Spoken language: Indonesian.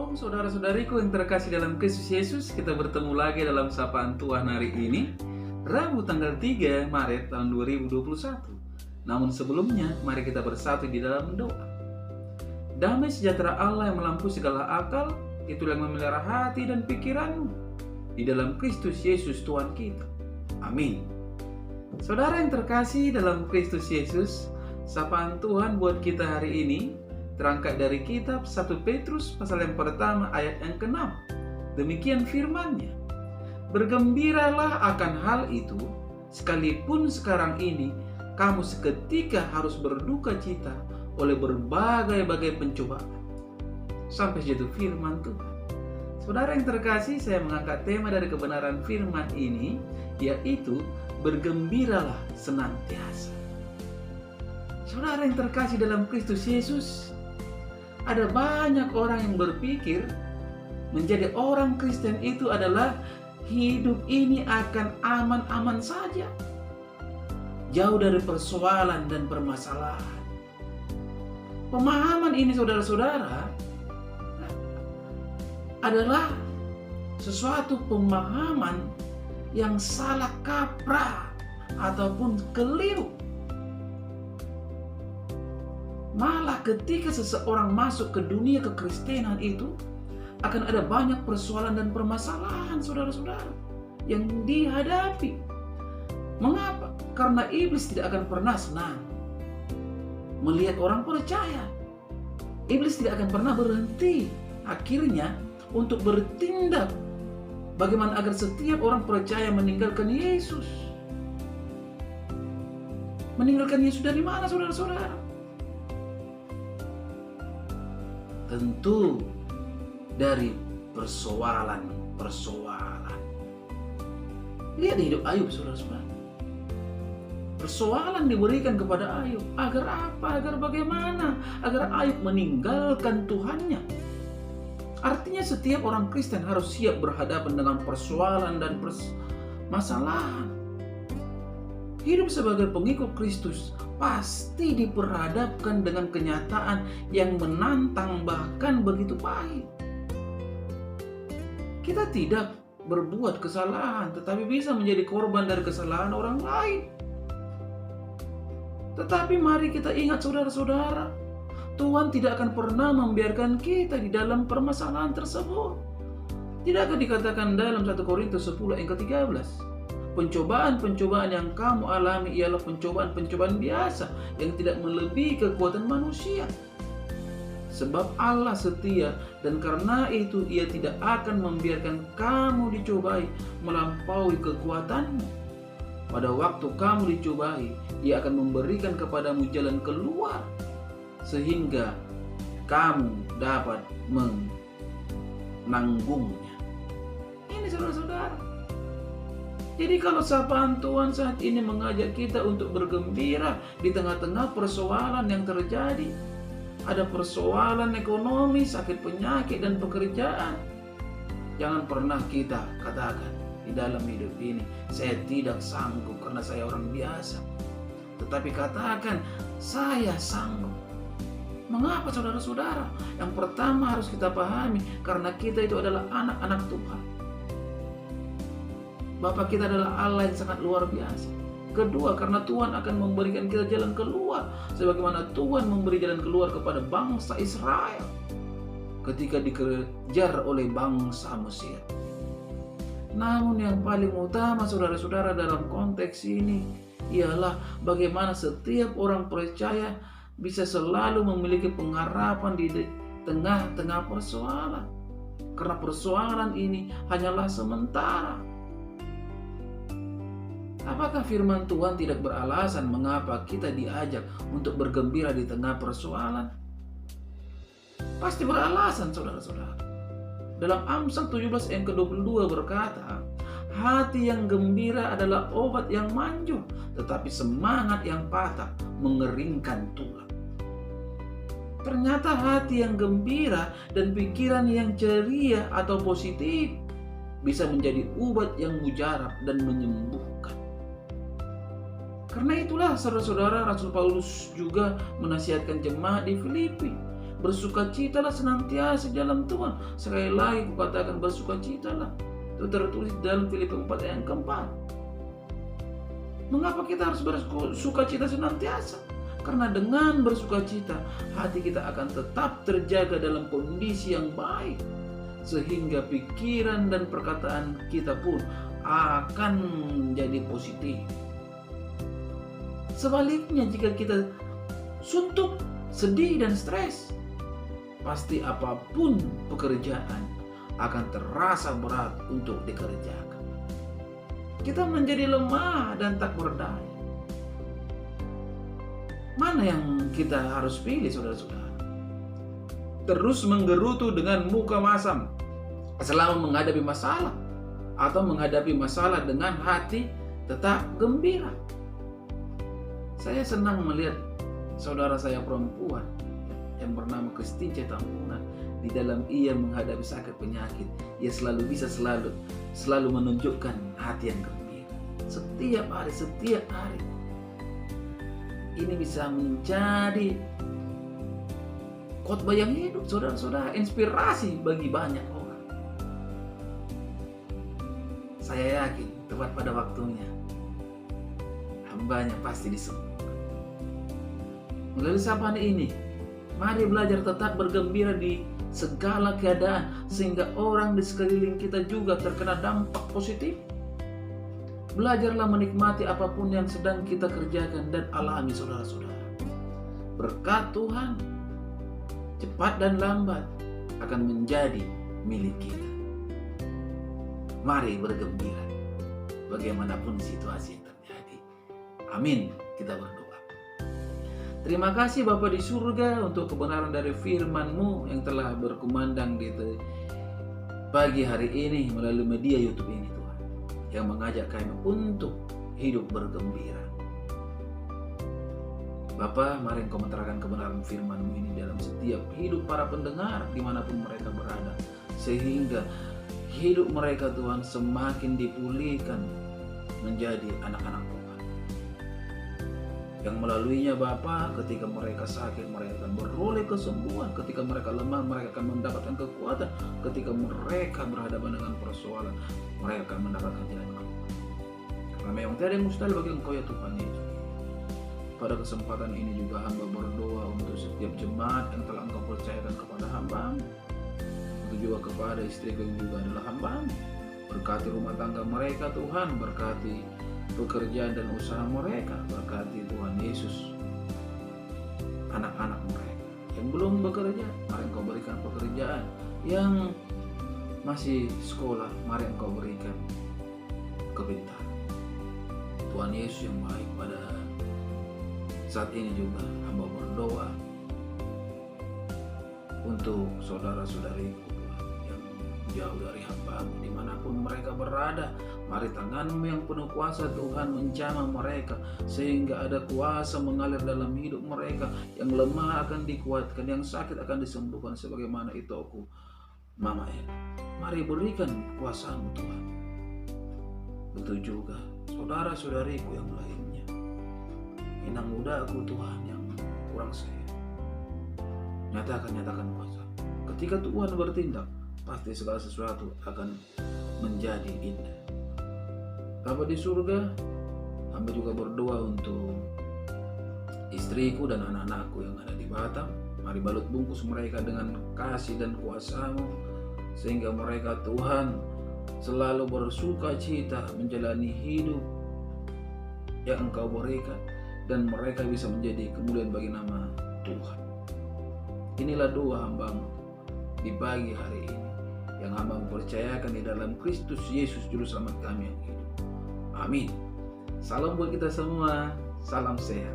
Shalom saudara-saudariku yang terkasih dalam Kristus Yesus. Kita bertemu lagi dalam Sapaan Tuhan hari ini, Rabu tanggal 3 Maret tahun 2021. Namun sebelumnya, mari kita bersatu di dalam doa. Damai sejahtera Allah yang melampaui segala akal, itulah yang memelihara hati dan pikiranmu di dalam Kristus Yesus Tuhan kita. Amin. Saudara yang terkasih dalam Kristus Yesus, Sapaan Tuhan buat kita hari ini terangkat dari kitab 1 Petrus pasal yang pertama ayat yang ke-6. Demikian firman-Nya. Bergembiralah akan hal itu, sekalipun sekarang ini kamu seketika harus berduka cita oleh berbagai-bagai pencobaan. Sampai jatuh firman Tuhan. Saudara yang terkasih, saya mengangkat tema dari kebenaran firman ini, yaitu bergembiralah senantiasa. Saudara yang terkasih dalam Kristus Yesus, ada banyak orang yang berpikir menjadi orang Kristen itu adalah hidup ini akan aman-aman saja, jauh dari persoalan dan permasalahan. Pemahaman ini saudara-saudara adalah sesuatu pemahaman yang salah kaprah ataupun keliru. Malah ketika seseorang masuk ke dunia kekristenan itu akan ada banyak persoalan dan permasalahan saudara-saudara yang dihadapi. Mengapa? Karena iblis tidak akan pernah senang melihat orang percaya. Iblis tidak akan pernah berhenti akhirnya untuk bertindak bagaimana agar setiap orang percaya meninggalkan Yesus. Meninggalkan Yesus dari mana saudara-saudara? Tentu dari persoalan. Lihat hidup Ayub saudara-saudara. Persoalan diberikan kepada Ayub. Agar apa? Agar bagaimana? Agar Ayub meninggalkan Tuhannya. Artinya setiap orang Kristen harus siap berhadapan dengan persoalan dan permasalahan. Hidup sebagai pengikut Kristus pasti diperhadapkan dengan kenyataan yang menantang bahkan begitu pahit. Kita tidak berbuat kesalahan, tetapi bisa menjadi korban dari kesalahan orang lain. Tetapi mari kita ingat saudara-saudara, Tuhan tidak akan pernah membiarkan kita di dalam permasalahan tersebut. Tidakkah dikatakan dalam 1 Korintus 10 ayat ke-13? Pencobaan-pencobaan yang kamu alami ialah pencobaan-pencobaan biasa yang tidak melebihi kekuatan manusia. Sebab Allah setia dan karena itu Ia tidak akan membiarkan kamu dicobai melampaui kekuatanmu. Pada waktu kamu dicobai, Ia akan memberikan kepadamu jalan keluar sehingga kamu dapat menanggungnya. Ini saudara-saudara. Jadi kalau sapaan Tuhan saat ini mengajak kita untuk bergembira di tengah-tengah persoalan yang terjadi. Ada persoalan ekonomi, sakit penyakit, dan pekerjaan. Jangan pernah kita katakan di dalam hidup ini, saya tidak sanggup karena saya orang biasa. Tetapi katakan, saya sanggup. Mengapa saudara-saudara? Yang pertama harus kita pahami, karena kita itu adalah anak-anak Tuhan. Bapa kita adalah Allah yang sangat luar biasa. Kedua, karena Tuhan akan memberikan kita jalan keluar, sebagaimana Tuhan memberi jalan keluar kepada bangsa Israel ketika dikejar oleh bangsa Mesir. Namun yang paling utama saudara-saudara dalam konteks ini ialah bagaimana setiap orang percaya bisa selalu memiliki pengharapan di tengah-tengah persoalan. Karena persoalan ini hanyalah sementara. Apakah firman Tuhan tidak beralasan mengapa kita diajak untuk bergembira di tengah persoalan? Pasti beralasan saudara-saudara. Dalam Amsal 17 ayat ke-22 berkata, hati yang gembira adalah obat yang manjur, tetapi semangat yang patah mengeringkan tulang. Ternyata hati yang gembira dan pikiran yang ceria atau positif bisa menjadi obat yang mujarab dan menyembuhkan. Karena itulah saudara-saudara, Rasul Paulus juga menasihatkan jemaat di Filipi bersukacitalah senantiasa di dalam Tuhan. Sekali lagi kukatakan bersukacitalah. Itu tertulis dalam Filipi 4 ayat yang keempat. Mengapa kita harus bersukacita senantiasa? Karena dengan bersukacita, hati kita akan tetap terjaga dalam kondisi yang baik, sehingga pikiran dan perkataan kita pun akan menjadi positif. Sebaliknya, jika kita suntuk, sedih, dan stres, pasti apapun pekerjaan akan terasa berat untuk dikerjakan. Kita menjadi lemah dan tak berdaya. Mana yang kita harus pilih, saudara-saudara? Terus menggerutu dengan muka masam selama menghadapi masalah, atau menghadapi masalah dengan hati tetap gembira? Saya senang melihat saudara saya perempuan yang bernama Christine Cetamuna. Di dalam ia menghadapi sakit penyakit, ia selalu menunjukkan hati yang gembira. Setiap hari. Ini bisa menjadi khotbah yang hidup, saudara-saudara, inspirasi bagi banyak orang. Saya yakin tepat pada waktunya hambanya pasti disembuhkan. Melalui sapaan ini, mari belajar tetap bergembira di segala keadaan, sehingga orang di sekeliling kita juga terkena dampak positif. Belajarlah menikmati apapun yang sedang kita kerjakan dan alami, saudara-saudara. Berkat Tuhan, cepat dan lambat, akan menjadi milik kita. Mari bergembira bagaimanapun situasi yang terjadi. Amin. Kita berdoa. Terima kasih Bapa di surga untuk kebenaran dari firman-Mu yang telah berkumandang di pagi hari ini melalui media YouTube ini, Tuhan, yang mengajak kami untuk hidup bergembira. Bapa, mari Engkau menerangkan kebenaran firman-Mu ini dalam setiap hidup para pendengar dimanapun mereka berada, sehingga hidup mereka, Tuhan, semakin dipulihkan menjadi anak-anak Tuhan. Yang melaluinya Bapa, ketika mereka sakit, mereka akan beroleh kesembuhan. Ketika mereka lemah, mereka akan mendapatkan kekuatan. Ketika mereka berhadapan dengan persoalan, mereka akan mendapatkan jalan keluar. Karena memang tiada yang mustahil bagi Engkau, ya Tuhan Yesus. Pada kesempatan ini juga hamba berdoa untuk setiap jemaat yang telah Engkau percayakan kepada hamba-Mu. Untuk juga kepada istriku yang juga adalah hamba-Mu. Berkati rumah tangga mereka, Tuhan. Berkati pekerjaan dan usaha mereka. Berkati Tuhan Yesus anak-anak mereka yang belum bekerja, mari Engkau berikan pekerjaan. Yang masih sekolah, mari Engkau berikan kepintaran. Tuhan Yesus yang baik, pada saat ini juga hamba berdoa untuk saudara-saudariku yang jauh dari hamba-Mu, dimanapun mereka berada. Mari tangan-Mu yang penuh kuasa, Tuhan, menjamah mereka, sehingga ada kuasa mengalir dalam hidup mereka. Yang lemah akan dikuatkan, yang sakit akan disembuhkan, sebagaimana itu aku, Mama Ella. Mari berikan kuasa-Mu, Tuhan. Betul juga saudara-saudariku yang lainnya, inang mudaku, Tuhan, yang kurang sehat. Nyatakan kuasa. Ketika Tuhan bertindak, pasti segala sesuatu akan menjadi indah. Bapa di surga, hamba juga berdoa untuk istriku dan anak-anakku yang ada di Batam. Mari balut bungkus mereka dengan kasih dan kuasa-Mu, sehingga mereka, Tuhan, selalu bersuka cita menjalani hidup yang Engkau berikan, dan mereka bisa menjadi kemuliaan bagi nama Tuhan. Inilah doa hamba-Mu di pagi hari ini, yang hamba mempercayakan di dalam Kristus Yesus Juru Selamat kami yang hidup. Amin. Salam buat kita semua. Salam sehat.